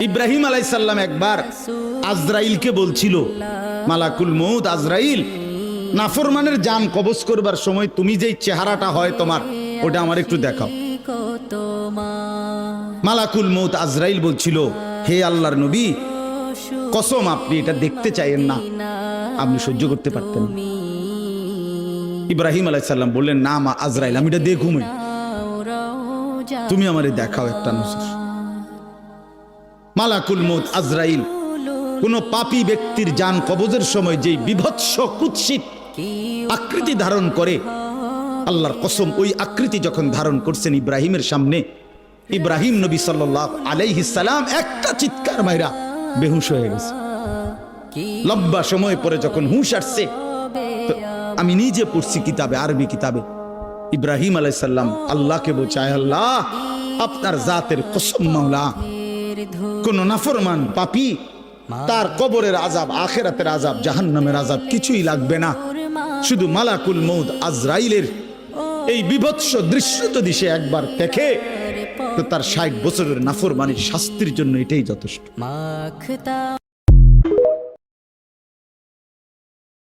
ইব্রাহিম আলাইহিস সালাম একবার আজরাইলকে বলছিল, মালাকুল মউত আজরাইল, নাফরমানের জান কবজ করবার সময় তুমি যেই চেহারাটা হয় তোমার, ওটা আমার একটু দেখাও। মালাকুল মউত আজরাইল বলছিল, হে আল্লাহর নবী, কসম আপনি এটা দেখতে চাইেন না, আপনি সহ্য করতে পারতেন না। ইব্রাহিম আলাইহিস সালাম বললেন, না মা আজরাইল, আমি এটা দেখুম, তুমি আমারে দেখাও একটা নজর। মালাকুল মউত আজরাইল কোন পাপী ব্যক্তির জান কবজের সময় যেই বিভৎস কুৎসিত আকৃতি ধারণ করে, আল্লাহর কসম ওই আকৃতি যখন ধারণ করছেন ইব্রাহিমের সামনে, ইব্রাহিম নবী সাল্লাল্লাহু আলাইহিস সালাম একটা চিৎকার মাইরা বেহুশ হয়ে গেছে। লম্বা সময় পরে যখন হুঁশ আসছে, আমি নিজে পড়ছি কিতাবে, আরবি কিতাবে, ইব্রাহিম আলাইহিস সালাম আল্লাহকে বলছে, আল্লাহ আপনার জাতের কসম মাওলা, কোন নাফরমান পাপী তার কবরের আযাব, আখিরাতের আযাব, জাহান্নামের আযাব কিছুই লাগবে না, শুধু মালাকুল মউত আজরাইলের এই বিভৎস দৃশ্য যদি সে একবার দেখে, তো তার 60 বছরের নাফরমানির শাস্তির জন্য এটাই যথেষ্ট।